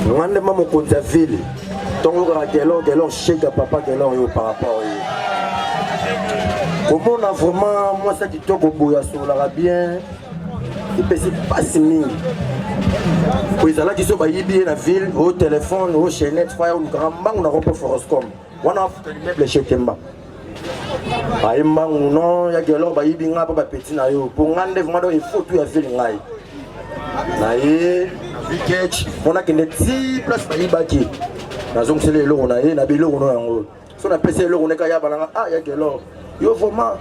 Ngande maman konza ville. Donc quel chèque papa quel par rapport. Comment on a vraiment moi ça qui toque au boya sur la bien. Et puis c'est pas si mine. Puis ça là qui sont baïbi la ville au téléphone au chaîne fire ou grand banque on a repos foroscom. On a fait le meuble chez Kemba. Aïma ou non ya quel baïbi nga pas petit na yo. Pour ngande vraiment il faut tout à ville ngai. Naïe, Vikech, on a qu'une petite place pour y bâtir. Nous c'est le lot, on a un bilot, on a un haut. Si on a passé le lot, on est qu'à balanga, ah, y'a que l'or. Yo, vraiment,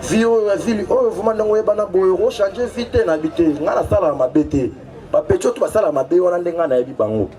vieux, la ville, oh, vraiment, on est banana boyo, changer vite, n'habiter, on a la salle à ma bête. Pas pécho, tu vas salle à ma bête, on a des gars, on a des bango.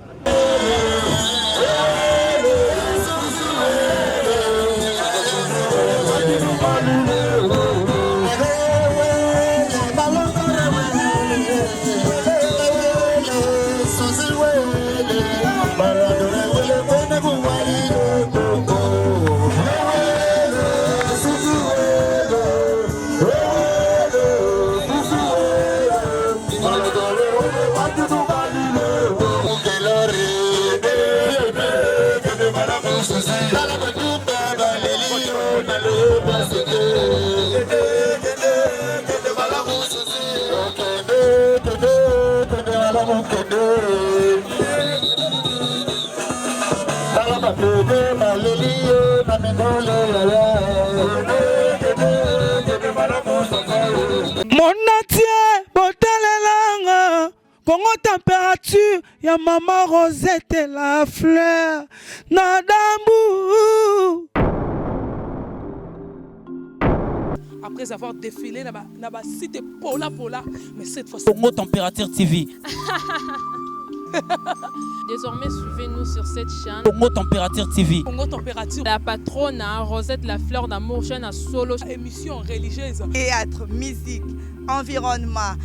Mon entier, botelelanga, Congo température, ya maman Rosette et la fleur, Nadambu. Après avoir défilé dans la cité Pola, mais cette fois Congo Température TV. Désormais, suivez-nous sur cette chaîne. Congo Température TV. Congo Température. La patronne, Rosette, la fleur d'amour, chaîne à solo. Émission religieuse. Théâtre, musique, environnement.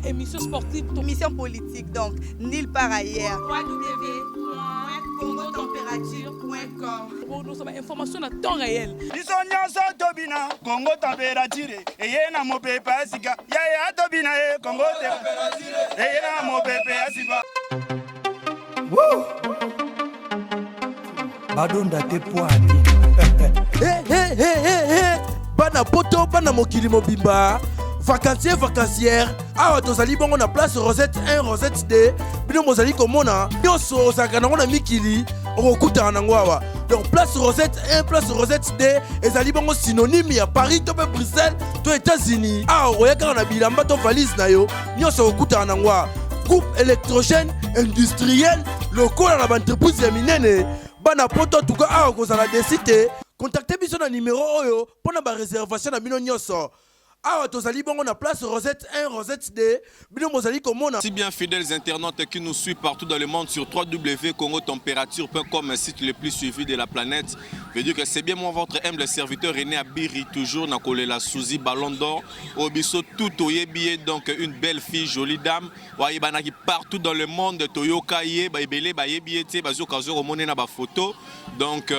Émission sportive. Émission politique, donc, nulle part ailleurs. www.congotempérature.com. Nous avons information à temps réel. Congo Température. Et y a mon pépé Asika. Yaya Tobina, Congo Température. Et y a mon pépé Asika. Badonda te poani. Bana poto bana mokili mobimba. Vacancière. Awa tozali bongo na place Rosette 1 Rosette 2. Bino mozali komona nyonso osaka nango na mikili okokutana nango awa. Donc place Rosette 1 place Rosette 2 ezali bongo synonyme ya Paris to pe Bruxelles to États-Unis. Awa oyaka na bilamba to valise na yo nyonso okokutana nango awa. Groupe électrogène industriel lokola na entreprise ya minene bana poto tuka awa kozala desite contactez biso na numéro oyo pona ba réservation na bino nyonso. Ah, tozali bongo na place Rosette 1, Rosette 2. Bino mozali komona. Si bien fidèles internautes qui nous suivent partout dans le monde sur www.congotempérature.com, un site le plus suivi de la planète. Je veux dire que c'est bien moi votre humble serviteur René Abiri, toujours dans la Souzy Ballon d'Or. Obiso tout oyebié, donc une belle fille, jolie dame. Waye banaki partout dans le monde. Toyoka ye, baibele, bayebié, bazo kazo romone na ba photo. Donc,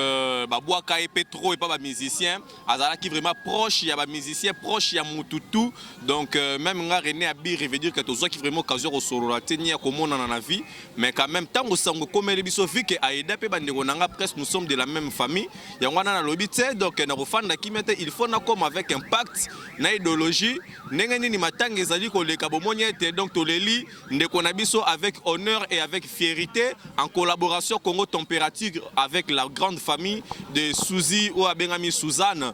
baboaka et Petro et pas ba musicien. Azala qui vraiment proche, il y a ba musicien proche, il y a Moutoutou. Donc, même nga René Abiri veut dire que tous qui vraiment kazo au solo la tenir comme on en a vie. Mais quand même, tant que sango comme les bisofi que Aïda pe bandegonanga presque nous sommes de la même famille. Yangwana na lobité donc na rofanda qui mette il faut na comme avec impact na idéologie. Nengeni ni matang ezali ko le kabomoniete donc toleli ndeko na biso avec honneur et avec fierté en collaboration Congo Température avec la grande famille de Souzy ou Abengami Suzanne.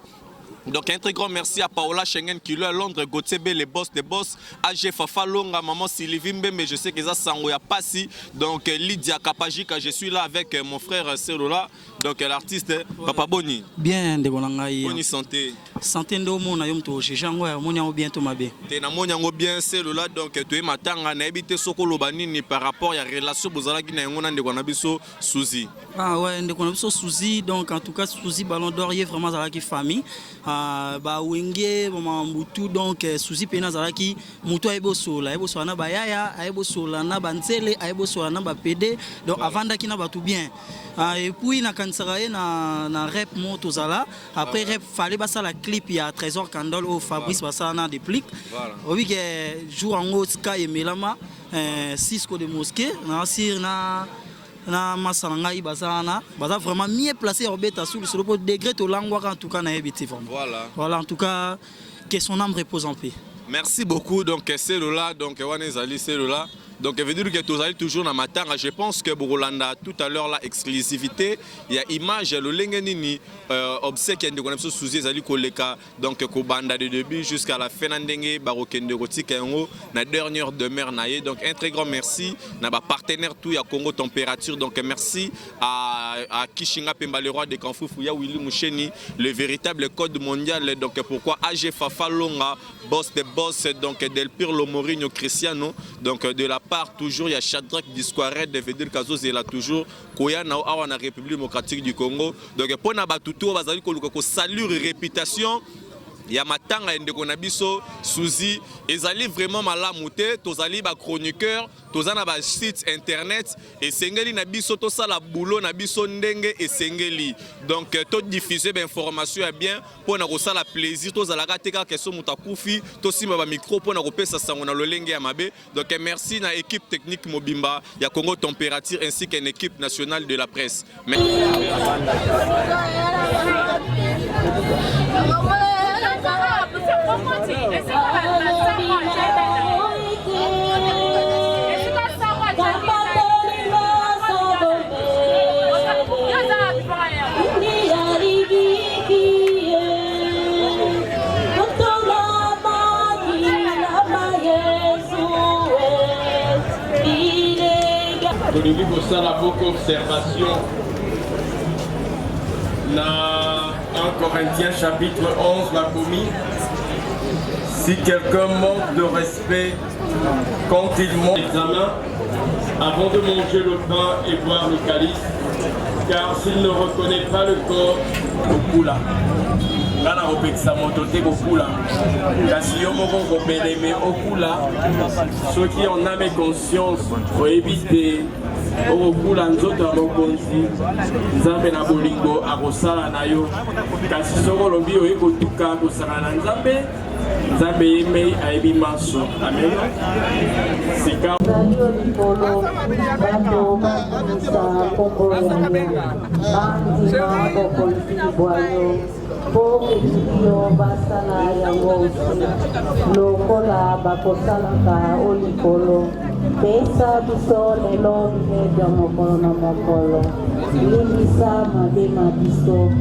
Donc un très grand merci à Paola Schengen qui est à Londres, Gauthier B, les boss des boss, AG Fafa Longa, maman Sylvie Mbe, mais je sais que ça Sangoya Passi, donc Lydia Kapajika, je suis là avec mon frère Celola, donc l'artiste Papa Boni. Bien, de Bonangaï. Boni santé. Santé de mon ayom to, j'ai jangoya, mon yango bien to mabe. T'es na mon yango bien Celola, donc tu es matanga, na ebité sokolo banini par rapport à la relation bozala qui na yango na de Guanabiso Souzy. Ah ouais, de Guanabiso Souzy, donc en tout cas Souzy Ballon d'Or, il est vraiment dans la famille. Ba wenge ba mutu donc Souzy pena zalaki mutu ayebo sola na bayaya ayebo sola na banzele ayebo sola na ba PD donc avant daki na batu bien et puis na kansaraye na rap moto zala après rap fallait basa la clip ya Trésor Candol au Fabrice basa na déplique oui que jour en haut ska et melama Cisco de mosquée na sir na na masanangai bazana baza vraiment mieux placé Robeta sur le degré to langwa en tout cas na ebiti voilà en tout cas que son âme repose en paix. Merci beaucoup. Donc c'est là donc Wanezali c'est là. Donc, veut dire que tu as toujours dans matin. Je pense que Borolanda, tout à l'heure, la exclusivité, il y a image, le Lengenini, obsèque, il y a des sous Zali Koleka, donc, Kobanda de début jusqu'à la fin d'année, Barokende Rotik, la dernière demeure naïe. Donc, un très grand merci. N'a pas partenaire tout, il y a Congo Température. Donc, merci à Kishinga Pemba, le roi de Kanfoufouya, Willy Moucheni, le véritable code mondial. Donc, pourquoi AG Fafa Longa, boss de boss, donc, Del Pirlo Mourinho Cristiano, donc, de la toujours il y a Shadrach Disquaret de Vedel Kazos et là toujours Koya na la République démocratique du Congo. Donc pour na batuto bazali ko saluer réputation ya matanga ndeko na biso Suzy ezali vraiment malamu te tozali ba chroniqueur tozana ba site internet et sengeli na biso to sala boulot na biso ndenge et sengeli donc to diffuser ba information ya bien pour na ko sala plaisir to zalaka te ka keso mutakufi to simba ba micro pour na ko pesa sango na lolenge ya mabe. Donc merci na équipe technique Mobimba ya Congo Température ainsi qu'une équipe nationale de la presse. Tolingi kosala beaucoup observation na 1 Corinthiens chapitre 11 la commis. Si quelqu'un manque de respect quand il monte l'examen, avant de manger le pain et boire le calice, car s'il ne reconnaît pas le corps, Okula. Ngana kopekisa moto te kokula. Kasi yo moko kopeleme okula. Ceux qui en âme et conscience faut éviter okula nzoto ya mokonzi. Nzambe na bolingo akosala na yo. Kasi soko lobi oye kotuka kosala na Nzambe. Nzambe yemei ayebi maso. Amen. Sika Yo basala yango lokola bakosalaka olikolo pesa biso lelo bimedya mokolo na mokolo limbisa mabema biso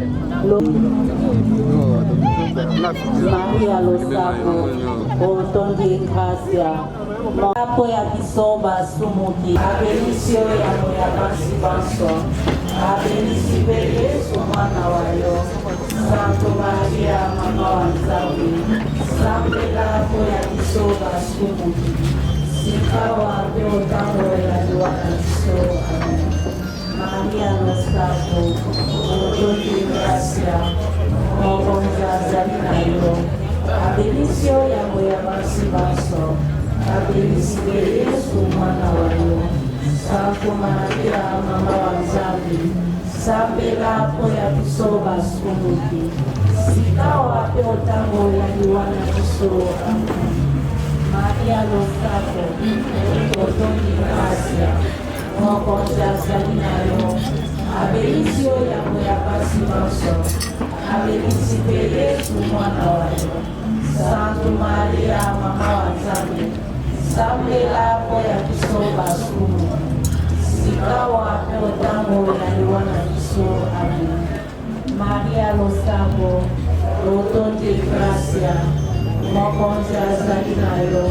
Maria Losako otondi gracia apo ya biso basumuki abelisio yango ya basi baso abelisi pe Yesu mwana wayo Santo Maria mama wa Nzambe sambela po ya biso basumuki sikawa pe otango ya liwa na biso amen. Maria Losako otondi gracia mokonzi azali na yo abelisio yango ya basi baso abelisi pe Yesu mwana wayo Santo Maria mama wa Nzambe sambela po ya biso basumuki sikawa pe otango ya liwa na biso amen. Maria Losako otondi gracia mokonzi azali na yo abelisio yango ya basi baso abelisi pe Yesu mwana wayo Santo Maria mama wa Nzambe sambela po ya biso basumuki sikawa pe otango ya liwa na biso amen. Maria Losako otondi gracia mokonzi azali na yo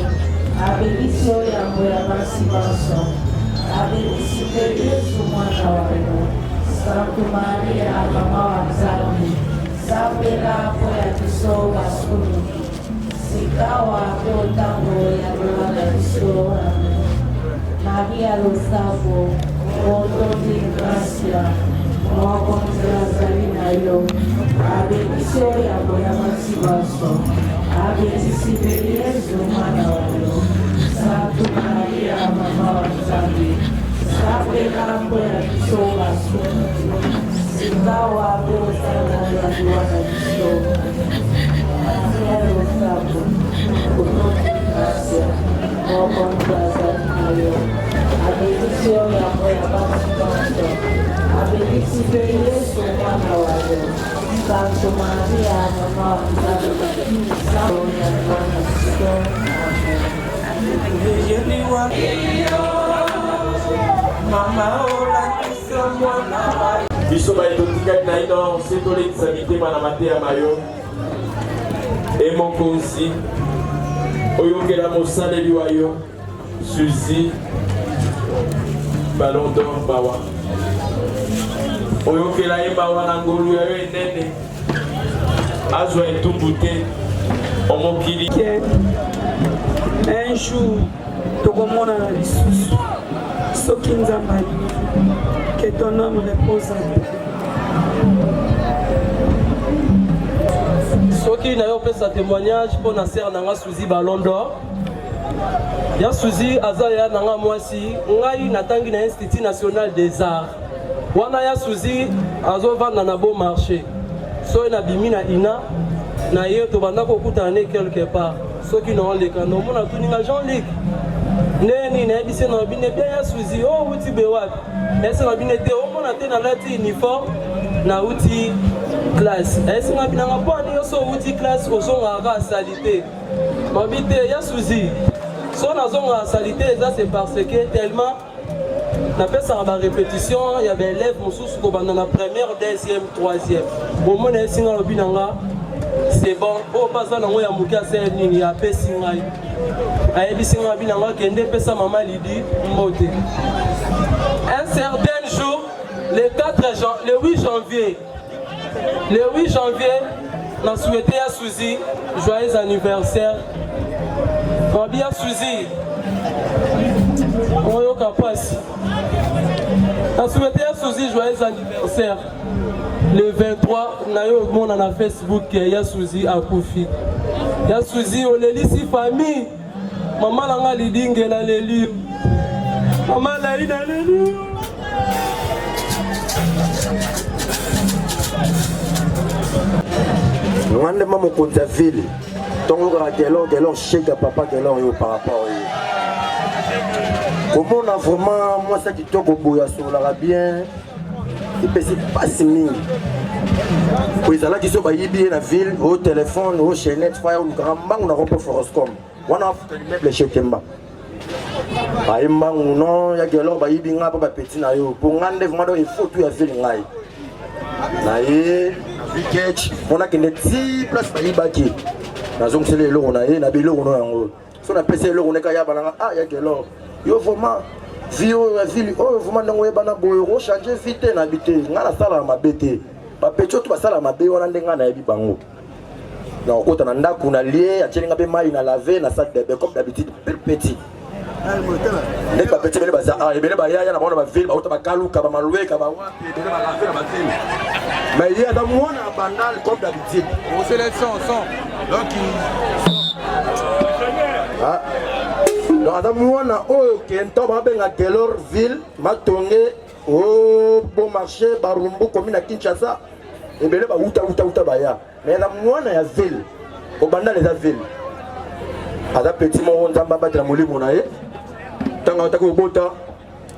abelisio yango ya basi baso abelisi pe Yesu mwana wayo Santo Maria mama wa Nzambe sambela po ya biso basumuki sikawa pe otango ya liwa na biso amen. Maria Losako otondi gracia mokonzi azali na yo abelisio yango ya basi baso abelisi pe Yesu mwana wayo Santo Maria mama wa Nzambe sambela po ya biso basumuki sikawa pe otango ya liwa na biso Maria Losako otondi gracia mokonzi azali na yo abençoe a moya basi abençoe Yesu mwana wa Mungu. Santo Maria, mama wa Mungu, Saonya Bwana Kristo. Mama ola kiso mwana wa biso ba etotika na ino setole kisabite mana matea mayo e mokonzi oyongela mosaleli wayo Suzy Ballon d'Or bawa oyokela ye bawa na ngolu yayo enene azwa etumbu te omokili un jour tokomonana lisusu soki nzambe ali que ton âme repose en paix. Soki na yo pesa témoignage pour na sœur nanga Suzy Ballon d'Or. Ya Suzy azaya nanga mwasi ngai natangi na Institut National des Arts. Wana ya Suzy azovanda na bon marché. So na bimi na ina na ye to banda ko kutana quelque part. Soki na oleka no mona tuninga Jean-Luc. Neni na bise na bine bien ya Suzy o uti be wapi. Ese na bine te o mona te na lati uniforme na uti classe. Ese na bina ngapani yo so uti classe o so ngaka salité. Mabite ya Suzy. So na zonga salité ça c'est parce que tellement na pesa ba répétition il y avait élèves mususu ko banda na première, deuxième, troisième. Au mona singa lo binanga c'est bon. O pasa na ngo ya mukia c'est nini ya pesi ngai. Ayebi singa binanga kende pesa mama Lydie mbote. Un certain jour, le 8 janvier, on a souhaité à Suzy joyeux anniversaire. On dit à Suzy, on est capable. On a souhaité à Suzy joyeux anniversaire. Le 23, on a Facebook, il y a Suzy à Koufi. Il y a Suzy, on est ici famille. Maman l'a Lydie, elle a les livres. Maman l'a dit dans les livres. Ngande maman konza ville. Tongo ka gelon chega papa gelon yo par rapport comment on a vraiment moi ça qui toko boya sur la bien. Et puis c'est pas si mingi. Pour les ala qui sont bayibi na ville au téléphone au chaîne fire ou grand bang na ropo foroscom. On a fait le meuble chez Kemba. Baimba non ya gelon bayibi nga pa petit na yo. Pour ngande vraiment il faut tout ya ville ngai. Na ye Vikech, on a que des petits places par Ibaki. Nous avons les lots, on a un abilo, on a un. Si on a passé l'eau, on est capable de ah, il y a que l'or. Yo vraiment, vieux, ville, oh, vraiment, on est bana boyo, changer vite, n'habiter. On a la salle à ma bête. Pas pécho, tu vas salle à ma bête, on a des gars à Bibango. Non, quand on a un dac, on a lié, à tirer un peu mal, on a lavé, on a sac de bébé, comme d'habitude, petit. Les papiers, les bazar, les bébés, il y a la ville, il y a Kalou, Kabaloué, Kabawa, il y a la ville. Mais il y a dans mon bandal comme d'habitude. On se laisse son. Donc ah. Donc dans mon qui est tombé à Gelor ville, m'a tourné au bon marché, Barumbu commune à Kinshasa. Et bien là, outa baya. Mais dans mon ville, au bandal les ville. À la petit moment on t'a battre la moli monaye. Tant que tu bota,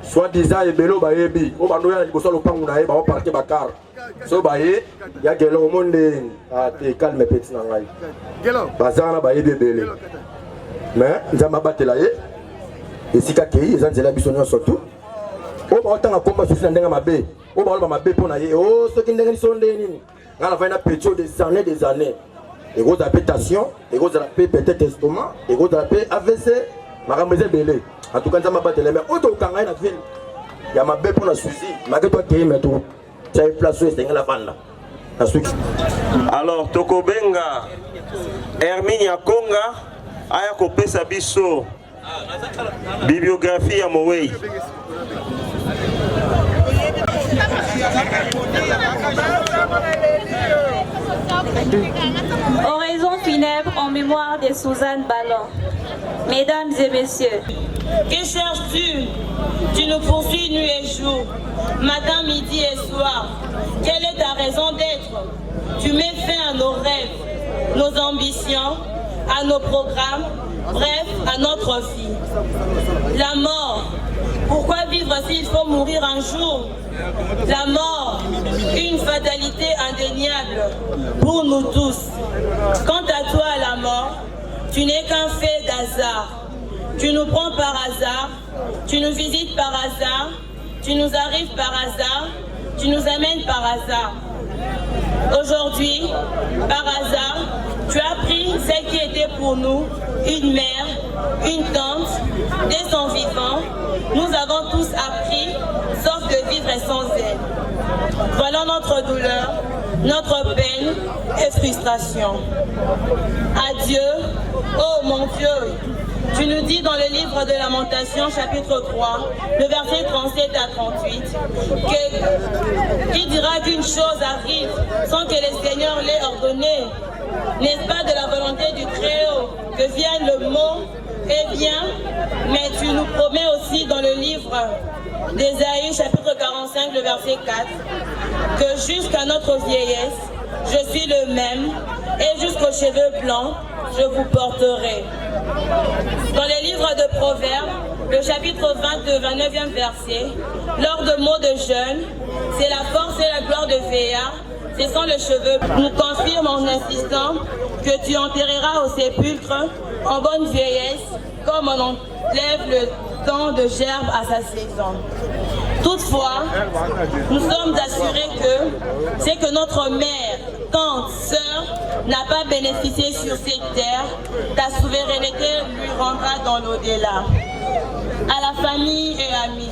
soit disant et belo baebi. Au bandol ya liboso lopangu naye, ba parquer bakar. So baye ya gelo monde a te calme petit na ngai gelo bazana baye bebele mais nzamba batela ye esika kei ezanzela biso nyonso tu o ba otanga komba susi na ndenga mabe o ba mabe pona ye o soki ndenga nisonde nini ngala vaina petio des années et gros appétation et gros appé peut-être estomac et gros appé AVC makameze belé en tout cas nzamba batela mais oto kanga na ville ya mabe pona susi maketo kei meto. Alors Tokobenga Hermine Yakonga aya kopesa biso bibliographie ya Mowei. Oraison funèbre en mémoire de Suzanne Ballon. Mesdames et messieurs, que cherches-tu? Tu nous poursuis nuit et jour, matin, midi et soir. Quelle est ta raison d'être? Tu mets fin à nos rêves, nos ambitions, à nos programmes, bref, à notre vie. La mort, Pourquoi vivre s'il faut mourir un jour? La mort, une fatalité indéniable pour nous tous. Quant à toi, la mort, tu n'es qu'un fait d'hasard. Tu nous prends par hasard, tu nous visites par hasard, tu nous arrives par hasard, tu nous amènes par hasard. Aujourd'hui, par hasard, tu as pris celle qui était pour nous une mère, une tante, dès son vivant. Nous avons tous appris, sauf de vivre sans elle. Voilà notre douleur, notre peine et frustration. Adieu, oh mon Dieu. Tu nous dis dans le livre de Lamentation, chapitre 3, le verset 37 à 38, que qui dira qu'une chose arrive sans que le Seigneur l'ait ordonné? N'est-ce pas de la volonté du Très-Haut que vienne le mot? Eh bien, mais tu nous promets aussi dans le livre d'Ésaïe, chapitre 45, le verset 4, que jusqu'à notre vieillesse, je suis le même, et jusqu'aux cheveux blancs, je vous porterai. Dans les livres de Proverbes, le chapitre 22, 29e verset, lors de mots de jeûne, c'est la force et la gloire de Véa, ce sont les cheveux. Nous confirme en insistant que tu enterreras au sépulcre en bonne vieillesse, comme on enlève le temps de gerbe à sa saison. Toutefois, nous sommes assurés que c'est que notre mère, tante, sœur n'a pas bénéficié sur cette terre, ta souveraineté lui rendra dans l'au-delà. À la famille et amis,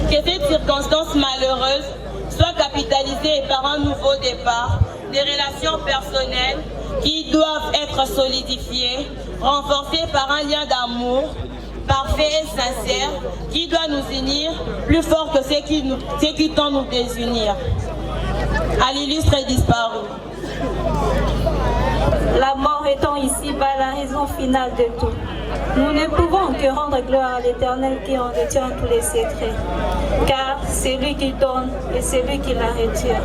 que cette circonstance malheureuse soit capitalisée par un nouveau départ, des relations personnelles qui doivent être solidifiées, renforcées par un lien d'amour parfait et sincère qui doit nous unir plus fort que ce qui tend nous désunir. À l'illustre disparu. La mort étant ici-bas la raison finale de tout. Nous ne pouvons que rendre gloire à l'Éternel qui en détient tous les secrets, car c'est lui qui donne et c'est lui qui la retire.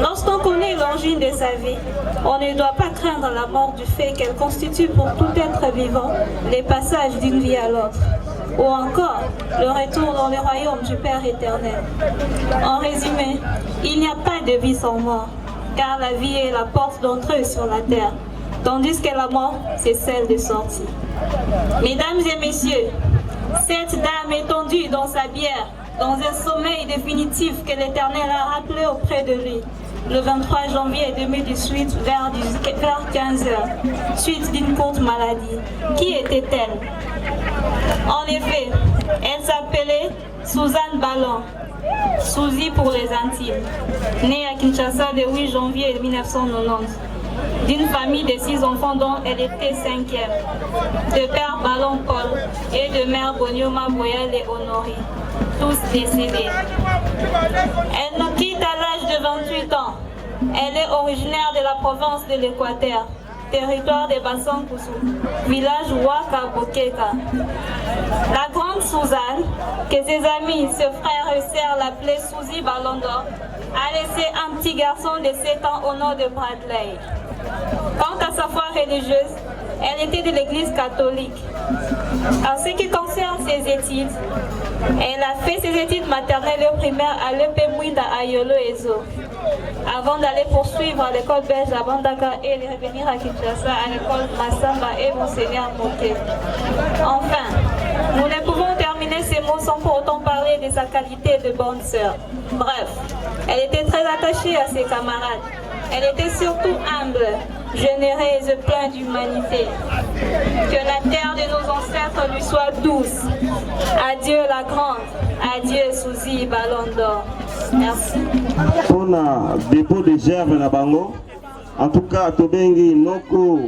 Lorsqu'on connaît l'origine de sa vie, on ne doit pas craindre la mort du fait qu'elle constitue pour tout être vivant les passages d'une vie à l'autre, ou encore le retour dans le royaume du Père éternel. En résumé, il n'y a pas de vie sans mort, car la vie est la porte d'entrée sur la terre, tandis que la mort, c'est celle de sortie. Mesdames et messieurs, cette dame étendue dans sa bière, dans un sommeil définitif que l'Éternel a rappelé auprès de lui, le 23 janvier 2018 vers 15h, suite d'une courte maladie. Qui était-elle? En effet, elle s'appelait Suzanne Ballon, Suzy pour les intimes, née à Kinshasa le 8 janvier 1990, d'une famille de 6 enfants dont elle était 5e, de père Ballon Paul et de mère Bonioma Boyal et Honoré, tous décédés. Elle nous quitte à l'âge de 28 ans. Elle est originaire de la province de l'Équateur, territoire de Bassan-Koussou, village Waka Bokeka. La grande Suzanne, que ses amis, ses frères et sœurs l'appelaient Suzy Ballon d'Or, a laissé un petit garçon de 7 ans au nom de Bradley. Quant à sa foi religieuse, elle était de l'église catholique. En ce qui concerne ses études, elle a fait ses études maternelles et primaires à l'EP Mouinda à Yolo Ezo, avant d'aller poursuivre à l'école belge à Bandaka et de revenir à Kinshasa à l'école Massamba et Monseigneur Moké. Enfin, nous ne pouvons terminer ces mots sans pour autant parler de sa qualité de bonne sœur. Bref, elle était très attachée à ses camarades. Elle était surtout humble, généreuse, pleine d'humanité. Que la terre de nos ancêtres lui soit douce. Adieu la grande, adieu Suzy Ballon d'Or. Merci. Pour le dépôt de gerbe na bango, en tout cas, Tobengi Noko.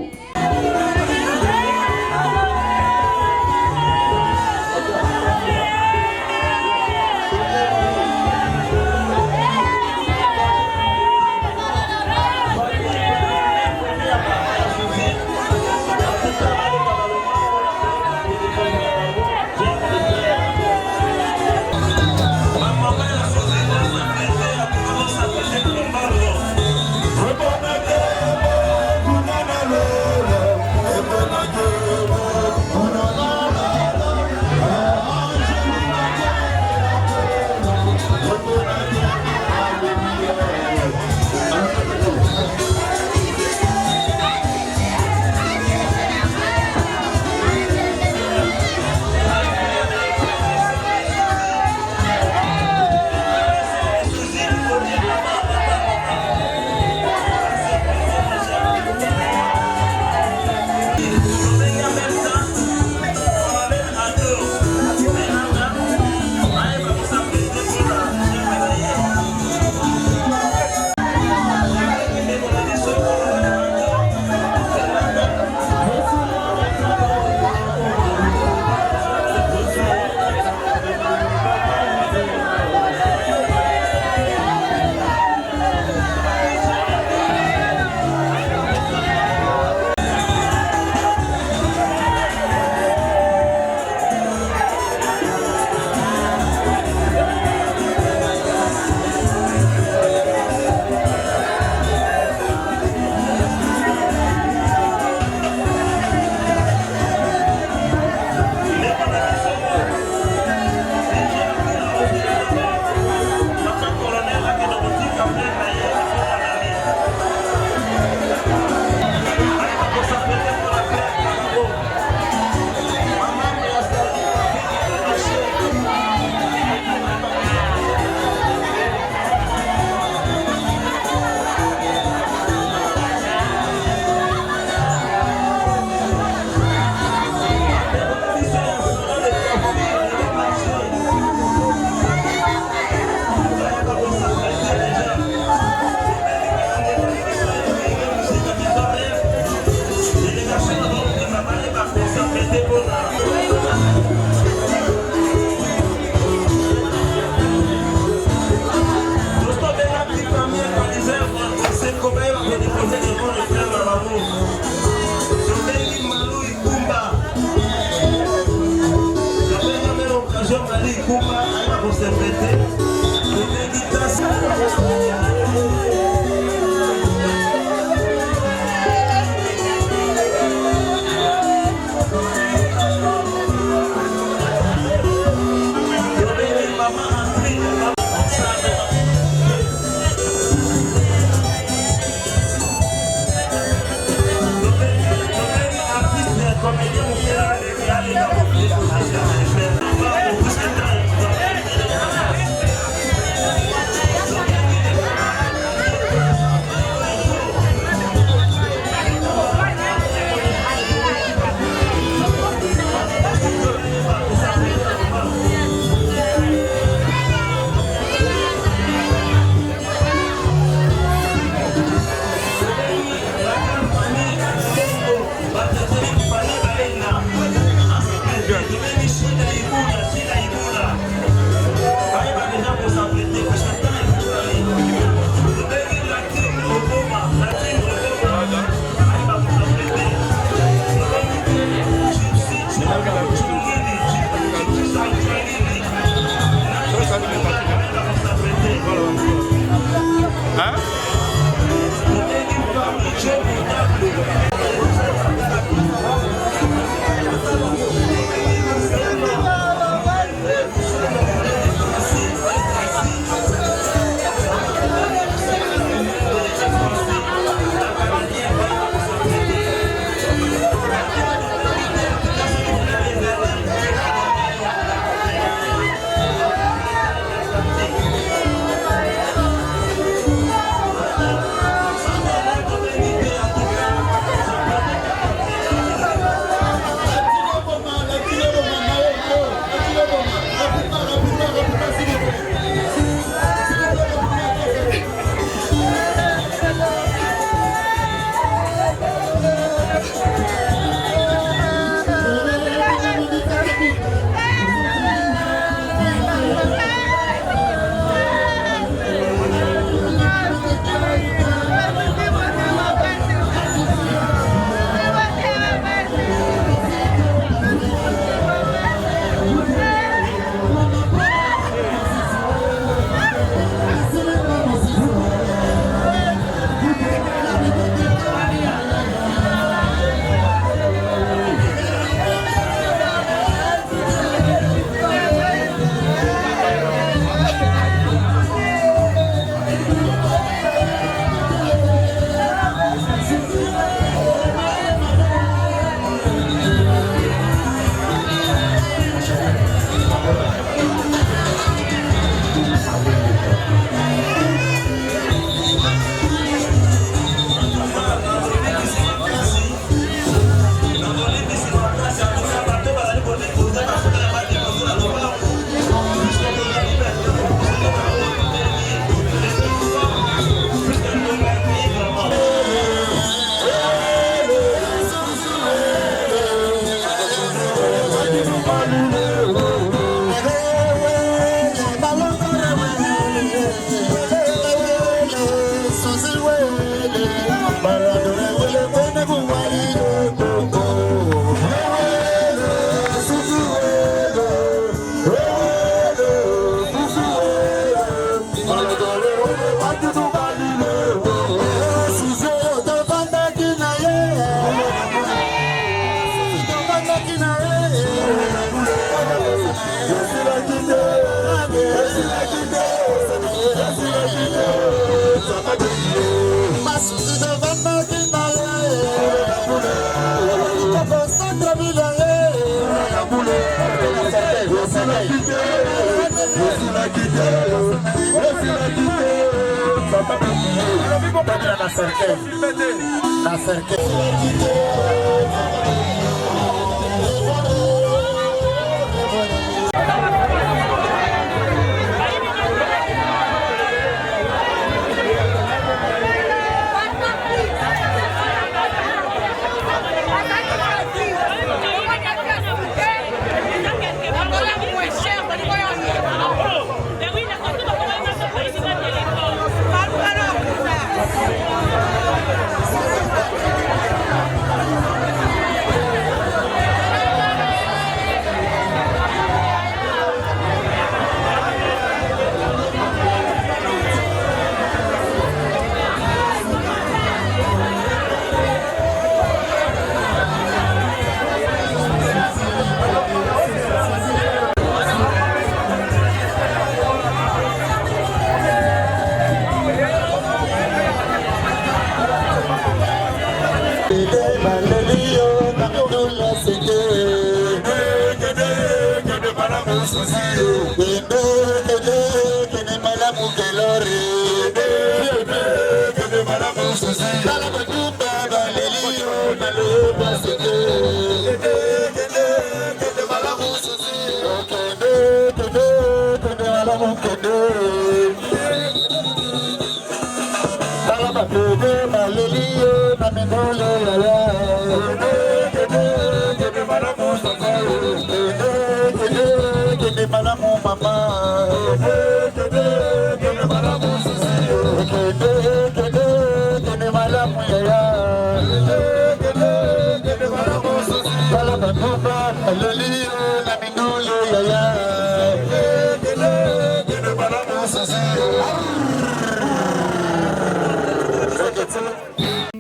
La cerqueza.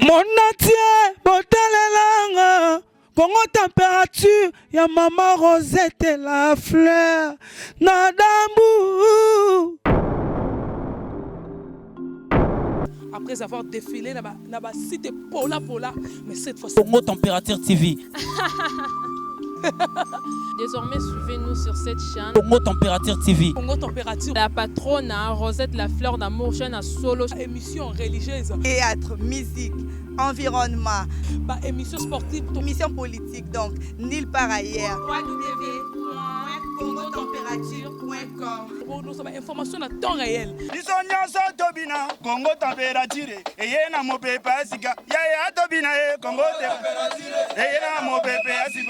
Monatie, botalelanga, Congo température, ya maman Rosette et la fleur, Nadambu. Après avoir défilé dans la cité Pola, mais cette fois-ci. Congo Température TV. Désormais, suivez-nous sur cette chaîne. Congo Température TV. Congo Température. La patronne Rosette la fleur d'amour, chaîne à solo. Émission religieuse. Théâtre, musique, environnement. Émission sportive. Émission politique, donc nulle part ailleurs. www.congotempérature.com. Pour nous avons information à temps réel. Biso nyonso tobina Congo Température. Eye na mopepe asika. Yaya tobina Congo Température. Eye na mopepe asika.